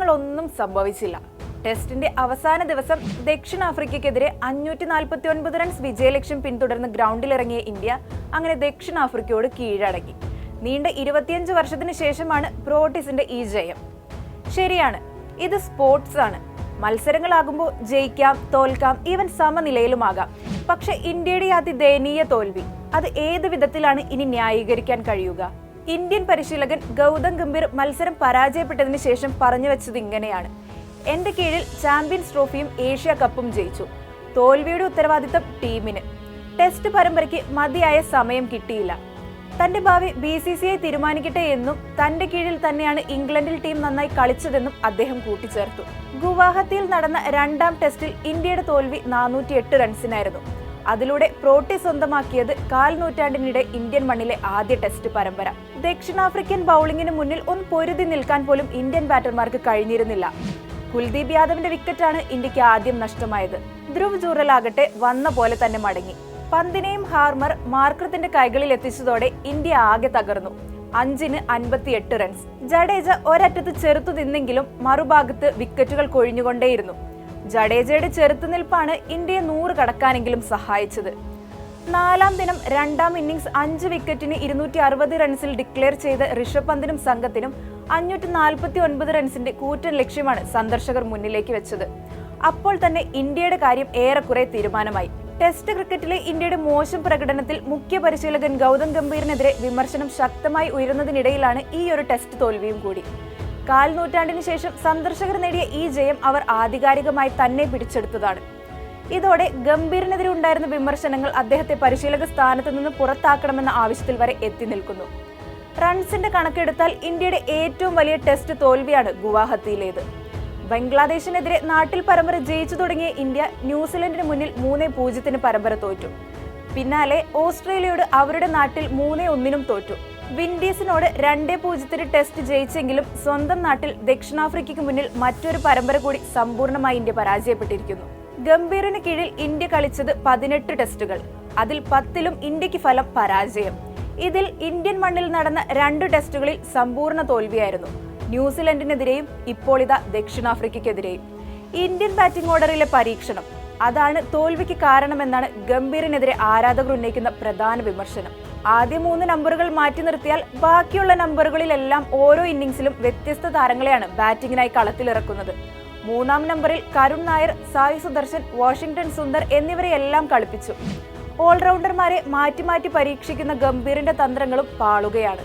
മാറ്റങ്ങളൊന്നും സംഭവിച്ചില്ല. ടെസ്റ്റിന്റെ അവസാന ദിവസം ദക്ഷിണാഫ്രിക്കയ്ക്കെതിരെ 549 റൺസ് വിജയലക്ഷ്യം പിന്തുടർന്ന് ഗ്രൗണ്ടിലിറങ്ങിയ ഇന്ത്യ അങ്ങനെ ദക്ഷിണാഫ്രിക്കയോട് കീഴടങ്ങി. നീണ്ട 25 വർഷത്തിന് ശേഷമാണ് പ്രോട്ടീസിന്റെ ഈ ജയം. ശരിയാണ്, ഇത് സ്പോർട്സ് ആണ്. മത്സരങ്ങളാകുമ്പോൾ ജയിക്കാം, തോൽക്കാം, ഈവൻ സമനിലയിലുമാകാം. പക്ഷെ ഇന്ത്യയുടെ അതിദയനീയ തോൽവി, അത് ഏത് വിധത്തിലാണ് ഇനി ന്യായീകരിക്കാൻ കഴിയുക? ഇന്ത്യൻ പരിശീലകൻ ഗൗതം ഗംഭീർ മത്സരം പരാജയപ്പെട്ടതിന് ശേഷം പറഞ്ഞു വെച്ചത് ഇങ്ങനെയാണ്: എന്റെ കീഴിൽ ചാമ്പ്യൻസ് ട്രോഫിയും ഏഷ്യ കപ്പും ജയിച്ചു. തോൽവിയുടെ ഉത്തരവാദിത്തം ടീമിന്. ടെസ്റ്റ് പരമ്പരയ്ക്ക് മതിയായ സമയം കിട്ടിയില്ല. തന്റെ ഭാവി BCCI തീരുമാനിക്കട്ടെ എന്നും തന്റെ കീഴിൽ തന്നെയാണ് ഇംഗ്ലണ്ടിൽ ടീം നന്നായി കളിച്ചതെന്നും അദ്ദേഹം കൂട്ടിച്ചേർത്തു. ഗുവാഹത്തിയിൽ നടന്ന രണ്ടാം ടെസ്റ്റിൽ ഇന്ത്യയുടെ തോൽവി 408 റൺസിനായിരുന്നു. അതിലൂടെ പ്രോട്ടി സ്വന്തമാക്കിയത് 1/4 നൂറ്റാണ്ടിനിടെ ഇന്ത്യൻ മണ്ണിലെ ആദ്യ ടെസ്റ്റ് പരമ്പര. ദക്ഷിണാഫ്രിക്കൻ ബൌളിംഗിന് മുന്നിൽ ഒന്ന് പൊരുതി നിൽക്കാൻ പോലും ഇന്ത്യൻ ബാറ്റർമാർക്ക് കഴിഞ്ഞിരുന്നില്ല. കുൽദീപ് യാദവിന്റെ വിക്കറ്റാണ് ഇന്ത്യക്ക് ആദ്യം നഷ്ടമായത്. ധ്രുവ് ജൂറൽ ആകട്ടെ വന്ന പോലെ തന്നെ മടങ്ങി. പന്തിനെയും ഹാർമർ മാർക്കത്തിന്റെ കൈകളിൽ എത്തിച്ചതോടെ ഇന്ത്യ ആകെ തകർന്നു. 5-ന് 58 റൺസ്. ജഡേജ ഒരറ്റത്ത് ചെറുത്തു നിന്നെങ്കിലും മറുഭാഗത്ത് വിക്കറ്റുകൾ കൊഴിഞ്ഞുകൊണ്ടേയിരുന്നു. ജഡേജയുടെ ചെറുത്തുനിൽപ്പാണ് ഇന്ത്യയെ 100 കടക്കാനെങ്കിലും സഹായിച്ചത്. 4-ാം ദിനം രണ്ടാം ഇന്നിംഗ്സ് 5 വിക്കറ്റിന് 260 റൺസിൽ ഡിക്ലെയർ ചെയ്ത ഋഷഭ് പന്തിനും സംഘത്തിനും 549 റൺസിന്റെ കൂറ്റൻ ലക്ഷ്യമാണ് സന്ദർശകർ മുന്നിലേക്ക് വെച്ചത്. അപ്പോൾ തന്നെ ഇന്ത്യയുടെ കാര്യം ഏറെക്കുറെ തീരുമാനമായി. ടെസ്റ്റ് ക്രിക്കറ്റിലെ ഇന്ത്യയുടെ മോശം പ്രകടനത്തിൽ മുഖ്യ പരിശീലകൻ ഗൗതം ഗംഭീറിനെതിരെ വിമർശനം ശക്തമായി ഉയരുന്നതിനിടയിലാണ് ഈ ഒരു ടെസ്റ്റ് തോൽവിയും കൂടി. 1/4 നൂറ്റാണ്ടിന് ശേഷം സന്ദർശകർ നേടിയ ഈ ജയം അവർ ആധികാരികമായി തന്നെ പിടിച്ചെടുത്തതാണ്. ഇതോടെ ഗംഭീറിനെതിരെ ഉണ്ടായിരുന്ന വിമർശനങ്ങൾ അദ്ദേഹത്തെ പരിശീലക സ്ഥാനത്ത് നിന്ന് പുറത്താക്കണമെന്ന ആവശ്യത്തിൽ വരെ എത്തി നിൽക്കുന്നു. റൺസിന്റെ കണക്കെടുത്താൽ ഇന്ത്യയുടെ ഏറ്റവും വലിയ ടെസ്റ്റ് തോൽവിയാണ് ഗുവാഹത്തിയിലേത്. ബംഗ്ലാദേശിനെതിരെ നാട്ടിൽ പരമ്പര ജയിച്ചു തുടങ്ങിയ ഇന്ത്യ ന്യൂസിലൻഡിന് മുന്നിൽ 3-0 പരമ്പര തോറ്റു. പിന്നാലെ ഓസ്ട്രേലിയയോട് അവരുടെ നാട്ടിൽ 3-1 തോറ്റു. വിൻഡീസിനോട് 2-0 ടെസ്റ്റ് ജയിച്ചെങ്കിലും സ്വന്തം നാട്ടിൽ ദക്ഷിണാഫ്രിക്കയ്ക്ക് മുന്നിൽ മറ്റൊരു പരമ്പര കൂടി സമ്പൂർണ്ണമായി ഇന്ത്യ പരാജയപ്പെട്ടിരിക്കുന്നു. ഗംഭീറിന് കീഴിൽ ഇന്ത്യ കളിച്ചത് 18 ടെസ്റ്റുകൾ. അതിൽ 10-ലും ഇന്ത്യക്ക് ഫലം പരാജയം. ഇതിൽ ഇന്ത്യൻ മണ്ണിൽ നടന്ന 2 ടെസ്റ്റുകളിൽ സമ്പൂർണ്ണ തോൽവിയായിരുന്നു. ന്യൂസിലൻഡിനെതിരെയും ഇപ്പോൾ ഇതാ ദക്ഷിണാഫ്രിക്കയ്ക്കെതിരെയും. ഇന്ത്യൻ ബാറ്റിംഗ് ഓർഡറിലെ പരീക്ഷണം, അതാണ് തോൽവിക്ക് കാരണമെന്നാണ് ഗംഭീറിനെതിരെ ആരാധകർ ഉന്നയിക്കുന്ന പ്രധാന വിമർശനം. ആദ്യ 3 നമ്പറുകൾ മാറ്റി നിർത്തിയാൽ ബാക്കിയുള്ള നമ്പറുകളിലെല്ലാം ഓരോ ഇന്നിംഗ്സിലും വ്യത്യസ്ത താരങ്ങളെയാണ് ബാറ്റിംഗിനായി കളത്തിലിറക്കുന്നത്. 3-ാം നമ്പറിൽ കരുൺ നായർ, സായി സുദർശൻ, വാഷിംഗ്ടൺ സുന്ദർ എന്നിവരെയെല്ലാം കളിപ്പിച്ചു. ഓൾറൗണ്ടർമാരെ മാറ്റി മാറ്റി പരീക്ഷിക്കുന്ന ഗംഭീറിന്റെ തന്ത്രങ്ങളും പാളുകയാണ്.